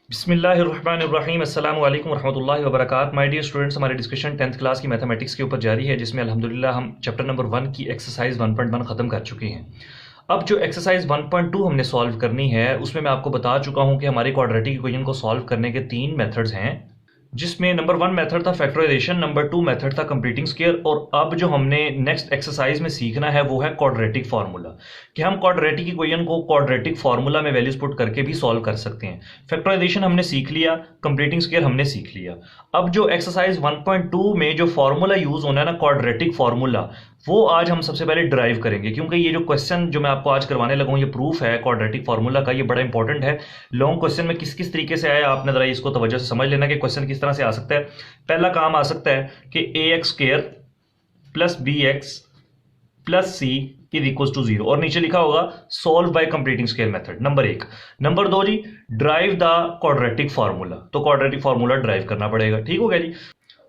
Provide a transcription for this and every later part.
बिस्मिल्लाहिर्रहमानिर्रहीम अस्सलामु अलैकुम वरहमतुल्लाहि वबरकातुहू। माय डियर स्टूडेंट्स, हमारी डिस्कशन 10th क्लास की मैथमेटिक्स के ऊपर जारी है, जिसमें अल्हम्दुलिल्लाह हम चैप्टर नंबर 1 की एक्सरसाइज 1.1 ख़त्म कर चुके हैं। अब जो एक्सरसाइज 1.2 हमने सॉल्व करनी है, उसमें मैं आपको बता चुका हूं कि हमारे क्वाड्रेटिक इक्वेशन को सॉल्व करने के 3 मेथड्स हैं, जिसमें नंबर 1 मेथड था फैक्टराइजेशन, नंबर 2 मेथड था कंप्लीटिंग स्क्वायर, और अब जो हमने नेक्स्ट एक्सरसाइज में सीखना है वो है क्वाड्रेटिक फार्मूला, कि हम क्वाड्रेटिक इक्वेशन को क्वाड्रेटिक फार्मूला में वैल्यूज पुट करके भी सॉल्व कर सकते हैं। फैक्टराइजेशन हमने सीख लिया, कंप्लीटिंग स्क्वायर हमने सीख लिया। अब जो एक्सरसाइज 1.2 में जो फार्मूला यूज होना है ना, क्वाड्रेटिक फार्मूला, वो आज हम सबसे पहले ड्राइव करेंगे, क्योंकि ये जो क्वेश्चन जो मैं आपको आज करवाने लगा हूं, ये प्रूफ है क्वाड्रेटिक फार्मूला का, ये बड़ा इंपॉर्टेंट है। लॉन्ग क्वेश्चन में किस किस तरीके से आया, आपने जरा इसको तवज्जो से समझ लेना कि क्वेश्चन किस तरह से आ सकता है। पहला काम आ सकता है कि ax² plus bx plus c is equal to 0, और नीचे लिखा होगा solve by completing square method, number 1। Number 2 जी, ड्राइव द क्वाड्रेटिक फार्मूला, तो क्वाड्रेटिक फार्मूला ड्राइव करना पड़ेगा, ठीक हो गया जी।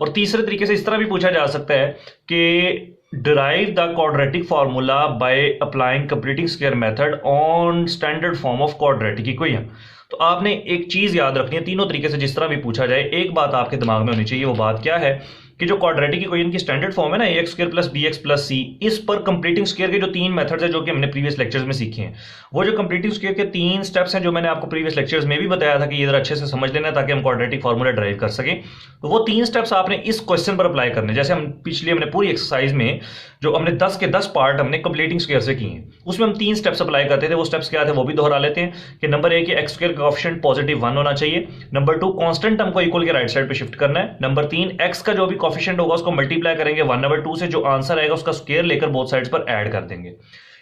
और तीसरे तरीके से इस तरह भी पूछा जा सकता है कि derive the quadratic formula by applying completing square method on standard form of quadratic equation। तो आपने एक चीज याद रखनी है, तीनों तरीके से जिस तरह भी पूछा जाए, एक बात आपके दिमाग में होनी चाहिए। वो बात क्या है कि जो क्वाड्रेटिक इक्वेशन की स्टैंडर्ड फॉर्म है ना, ax² plus bx plus c, इस पर कंप्लीटिंग स्क्वायर के जो 3 मेथड्स हैं जो कि हमने प्रीवियस लेक्चर्स में सीखे हैं, वो जो कंप्लीटिंग स्क्वायर के 3 स्टेप्स हैं जो मैंने आपको प्रीवियस लेक्चर्स में भी बताया था कि इधर अच्छे से समझ लेना ताकि हम क्वाड्रेटिक फार्मूला ड्राइव कर सकें। तो वो 3 स्टेप्स आपने इस क्वेश्चन पर अप्लाई करने, जैसे हम हमने पूरी एक्सरसाइज में जो हमने 10 के 10 पार्ट हमने कंप्लीटिंग स्क्वायर से किए हैं, उसमें हम 3 स्टेप्स अप्लाई करते थे। वो स्टेप्स क्या थे वो भी दोहरा लेते हैं कि नंबर 1 x² का कोएफिशिएंट पॉजिटिव 1 होना चाहिए, नंबर 2 कांस्टेंट टर्म को इक्वल के राइट साइड पे शिफ्ट करना है, नंबर 3 x का जो भी कोएफिशिएंट होगा उसको मल्टीप्लाई करेंगे 1/2 से, जो आंसर आएगा उसका स्क्वायर लेकर बोथ साइड्स पर ऐड कर देंगे।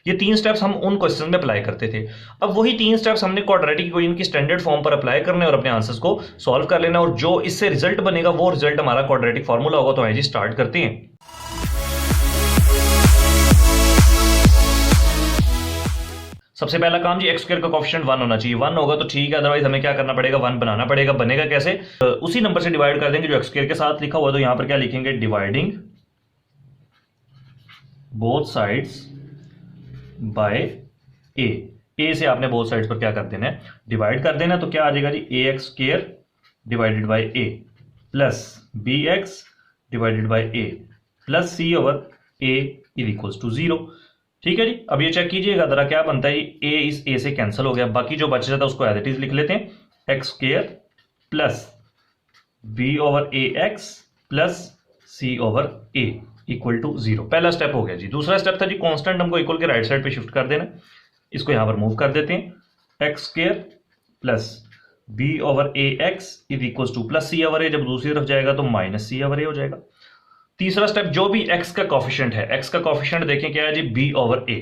ये 3 स्टेप्स हम उन क्वेश्चन में अप्लाई करते थे। अब वही 3 स्टेप्स हमने क्वाड्रेटिक इक्वेशन की स्टैंडर्ड फॉर्म पर अप्लाई करने और अपने आंसर्स को सॉल्व कर लेना, और जो इससे रिजल्ट बनेगा वो रिजल्ट हमारा क्वाड्रेटिक फार्मूला होगा। तो आइए जी स्टार्ट करते हैं। सबसे पहला काम जी, x² का कोएफिशिएंट 1 होना चाहिए। 1 होगा तो ठीक है, अदरवाइज हमें क्या करना पड़ेगा, 1 बनाना पड़ेगा। बनेगा कैसे, उसी नंबर से डिवाइड कर देंगे जो x² के साथ लिखा हुआ है। तो यहां पर क्या लिखेंगे, डिवाइडिंग बोथ साइड्स बाय ए से आपने बोथ साइड्स पर क्या कर देना है, डिवाइड कर देना। तो क्या आ जाएगा जी, ax² divided by a plus bx divided by a plus c over a is equals to 0। ठीक है जी। अब ये चेक कीजिएगा जरा क्या बनता है, a इस a से कैंसिल हो गया, बाकी जो बच जाता है उसको एज इट इज लिख लेते हैं, x² plus b over ax plus c over a equal to 0। पहला स्टेप हो गया जी। दूसरा स्टेप था जी, कांस्टेंट टर्म को इक्वल के राइट साइड पे शिफ्ट कर देना, इसको यहां पर मूव कर देते हैं, x² plus b over ax is equal two plus c over a, जब दूसरी तरफ जाएगा तो माइनस c ओवर a हो जाएगा। तीसरा स्टेप, जो भी x का कोएफिशिएंट है, x का कोएफिशिएंट देखें क्या है जी, b ओवर a,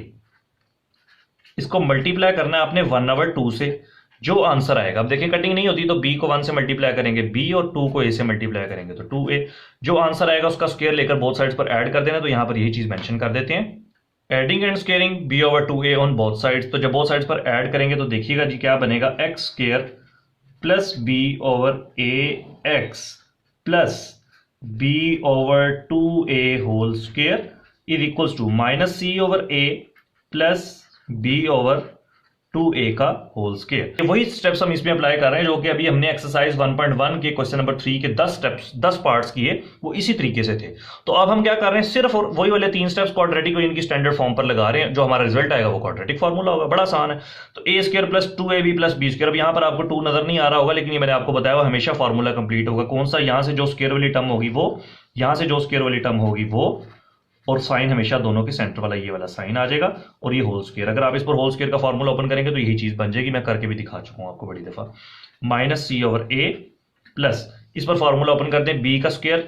इसको मल्टीप्लाई करना है आपने 1/2 से, जो आंसर आएगा। अब देखें कटिंग नहीं होती, तो b को 1 से मल्टीप्लाई करेंगे, b और 2 को a से मल्टीप्लाई करेंगे तो 2a, जो आंसर आएगा उसका स्क्वायर लेकर बोथ साइड्स पर ऐड कर देना। तो यहां पर यही चीज मेंशन कर देते हैं, adding and squaring b over 2a on both sides. तो जब बोथ साइड्स पर ऐड करेंगे तो देखिएगा जी क्या बनेगा, x² plus b over ax plus b over 2a whole square is equals to minus c over a plus b over 2a का whole square. वही स्टेप्स हम इसमें अप्लाई कर रहे हैं जो कि अभी हमने एक्सरसाइज 1.1 के क्वेश्चन नंबर 3 के 10 स्टेप्स 10 पार्ट्स किए, वो इसी तरीके से थे। तो अब हम क्या कर रहे हैं, सिर्फ और वही वाले 3 स्टेप्स क्वाड्रेटिक इक्वेशन की स्टैंडर्ड फॉर्म पर लगा रहे हैं, जो हमारा रिजल्ट आएगा वो क्वाड्रेटिक फार्मूला होगा। बड़ा आसान है। तो a² plus 2ab plus b², अब यहां पर आपको 2 नजर नहीं आ रहा होगा, लेकिन ये मैंने आपको बताया हुआ हमेशा फार्मूला कंप्लीट होगा। कौन सा, यहां से जो स्क्वायर वाली टर्म होगी वो, यहां से जो स्क्वायर वाली टर्म होगी वो, और साइन हमेशा दोनों के सेंटर वाला ये वाला साइन आ जाएगा, और ये होल स्क्वायर। अगर आप इस पर होल स्क्वायर का फार्मूला ओपन करेंगे तो यही चीज बन जाएगी, मैं करके भी दिखा चुका हूं आपको बड़ी दफा। Minus c over a plus, इस पर फार्मूला ओपन करते हैं, b का square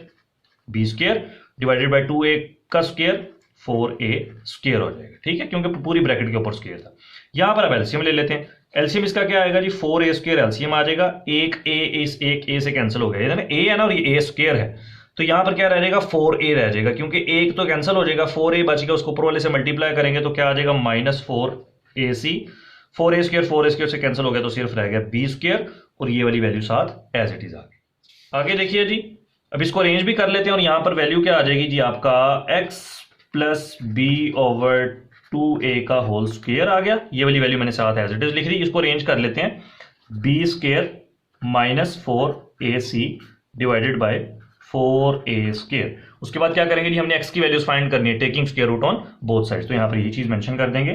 b² divided by 2a का स्क्वायर 4a स्क्वायर हो जाएगा। ठीक है, क्योंकि पूरी ब्रैकेट के ऊपर स्क्वायर था। यहां पर अब एलसीएम ले लेते हैं। एलसीएम इसका क्या आएगा जी, 4a² एलसीएम आ जाएगा, एक a से कैंसिल हो गया, a है ना, और ये a² है, तो यहां पर क्या रह जाएगा, 4a रह जाएगा, क्योंकि एक तो कैंसिल हो जाएगा, 4a बच गया, उसको ऊपर वाले से मल्टीप्लाई करेंगे तो क्या आ जाएगा, माइनस 4ac, 4a² से कैंसिल हो गया तो सिर्फ रह गया b², और ये वाली वैल्यू साथ एज इट इज आ गई। आगे देखिए जी, अब इसको अरेंज भी कर लेते हैं, और यहां पर वैल्यू क्या आ जाएगी जी, आपका x plus b over 2a का होल स्क्वायर आ गया। ये वाली वैल्यू मैंने साथ एज इट इज लिख दी। इसको अरेंज कर लेते हैं, b² minus 4ac divided by 4a²। उसके बाद क्या करेंगे जी, हमने x की वैल्यूज फाइंड करनी है taking square root on both sides. तो यहां पर ये चीज मेंशन कर देंगे,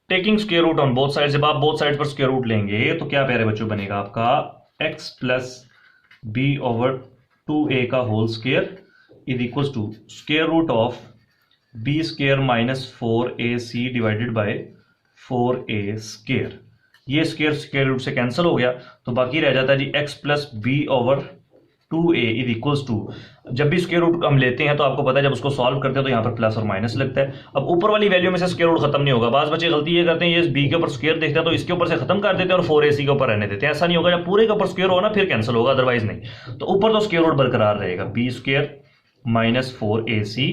taking square root on both side. जब आप बोथ साइड पर स्क्वायर रूट लेंगे तो क्या प्यारे बच्चों बनेगा आपका x plus b over 2a का whole square is equal to square root of b square minus 4ac divided by 4a²। ये स्क्वायर रूट से कैंसिल हो गया तो बाकी रह जाता है जी x plus b over 2a is equals to, जब भी स्क्वायर रूट हम लेते हैं तो आपको पता है जब उसको सॉल्व करते हैं तो यहाँ पर प्लस और माइनस लगता है। अब ऊपर वाली वैल्यू में से स्क्वायर रूट खत्म नहीं होगा। बाज बच्चे गलती ये करते हैं, ये b के ऊपर स्क्वायर देखते हैं तो इसके ऊपर से खत्म कर देते हैं और 4ac के ऊपर रहने देते हैं। ऐसा नहीं होगा, जब पूरे के ऊपर स्क्वायर होगा ना फिर कैंसिल होगा, अदरवाइज नहीं। तो ऊपर तो स्क्वायर रूट बरकरार रहेगा, b square minus 4ac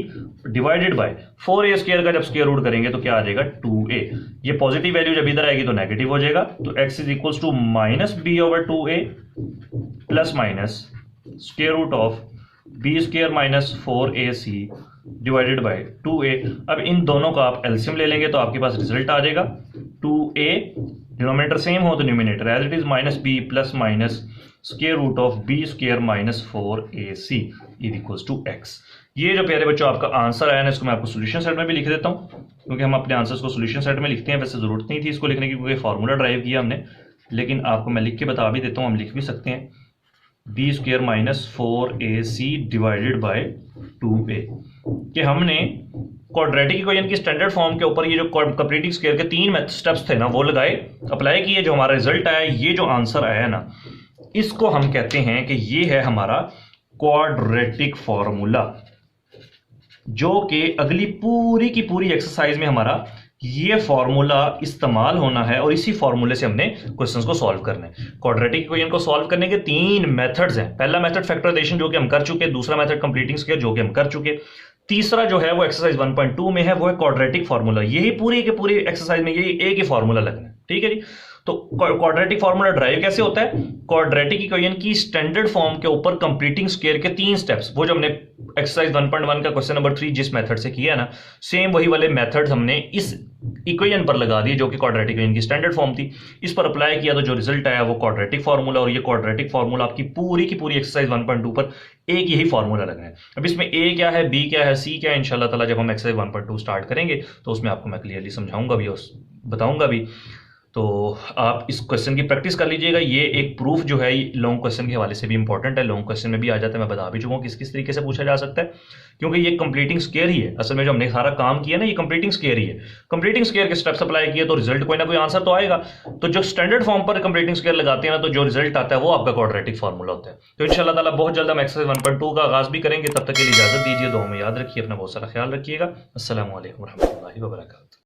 divided by 4a² का जब स्क्वायर रूट करेंगे तो क्या आ जाएगा 2a। ये पॉजिटिव वैल्यू जब इधर आएगी तो नेगेटिव हो जाएगा। तो x is equals to minus b over 2a plus minus square root of b square minus 4ac divided by 2a। अब इन दोनों का आप एलसीएम ले लेंगे तो आपके पास रिजल्ट आ जाएगा 2a, डिनोमिनेटर सेम हो तो numerator as it is minus b plus minus square root of b square minus 4ac is equals to x। ये जो प्यारे बच्चों आपका आंसर आया ना, इसको मैं आपको सोल्यूशन सेट में भी लिख देता हूँ, क्योंकि हम अपने आंसर्स को सोल्यूशन सेट में लिखते हैं। वैसे जरूरत नहीं थी इसको लिखने की क्योंकि फॉर्मूला ड्राइव किया हमने, लेकिन आपको मैं लिख के बता भी देता हूँ, हम लिख भी सकते हैं b square minus 4ac divided by 2a कि हमने क्वाड्रेटिक इक्वेशन की स्टैंडर्ड फॉर्म के ऊपर ये जो क्वाड्रेटिक स्क्वायर के 3 स्टेप्स थे ना वो लगाए, अप्लाई किए, जो हमारा रिजल्ट आया, ये जो आंसर आया ना, इसको हम कहते हैं कि ये है हमारा क्वाड्रेटिक फॉर्मूला, जो कि अगली पूरी की पूरी एक्सरसाइज में हमारा ये फॉर्मूला इस्तेमाल होना है और इसी फॉर्मूले से हमने क्वेश्चंस को सॉल्व करना है। क्वाड्रेटिक इक्वेशन को सॉल्व करने के 3 मेथड्स हैं। पहला मेथड फैक्टराइजेशन जो कि हम कर चुके, दूसरा मेथड कंप्लीटिंग स्क्वायर जो कि हम कर चुके, तीसरा जो है वो एक्सरसाइज 1.2 में है, वो है क्वाड्रेटिक फॉर्मूला। यही पूरी के पूरी एक्सरसाइज में यही एक ही फॉर्मूला लगना है, ठीक है जी। तो क्वाड्रेटिक फॉर्मूला ड्राइव कैसे होता है, क्वाड्रेटिक इक्वेशन की स्टैंडर्ड फॉर्म के ऊपर कंप्लीटिंग स्क्वायर के 3 स्टेप्स, वो जो हमने एक्सरसाइज 1.1 का क्वेश्चन नंबर 3 जिस मेथड से किया ना, सेम वही वाले मेथड्स हमने इस इक्वेशन पर लगा दिए जो कि क्वाड्रेटिक इक्वेशन की स्टैंडर्ड फॉर्म थी। इस पर अप्लाई किया तो जो रिजल्ट आया वो क्वाड्रेटिक फॉर्मूला, और ये क्वाड्रेटिक फॉर्मूला आपकी पूरी की पूरी एक्सरसाइज 1.2 पर एक यही फॉर्मूला लगना है। अब इसमें ए क्या है, बी क्या है, सी क्या है, इंशाल्लाह ताला जब हम एक्सरसाइज 1.2 स्टार्ट करेंगे तो उसमें आपको मैं क्लियरली समझाऊंगा भी और बताऊंगा भी। तो आप इस क्वेश्चन की प्रैक्टिस कर लीजिएगा। ये एक प्रूफ जो है लॉन्ग क्वेश्चन के हवाले से भी इंपॉर्टेंट है, लॉन्ग क्वेश्चन में भी आ जाता है। मैं बता भी चुका हूँ किस किस तरीके से पूछा जा सकता है, क्योंकि ये कंप्लीटिंग स्क्वायर ही है। असल में जो हमने सारा काम किया ना, ये कंप्लीटिंग स्क्वायर ही है। कंप्लीटिंग स्क्वायर के स्टेप्स अप्लाई किए तो रिजल्ट कोई ना कोई आंसर तो आएगा। तो जो स्टैंडर्ड फॉर्म पर कंप्लीटिंग स्क्वायर लगाते हैं ना, तो जो रिजल्ट आता है वो आपका क्वाड्रेटिक फॉर्मूला होता है। तो इंशाल्लाह ताला बहुत जल्द हम एक्सरसाइज 1.2 का आगाज भी करेंगे। तब तक के लिए इजाजत दीजिए, दुआ में याद रखिए, अपना बहुत सारा ख्याल रखिएगा। अस्सलामु अलैकुम रहमतुल्लाहि व बरकातुहू।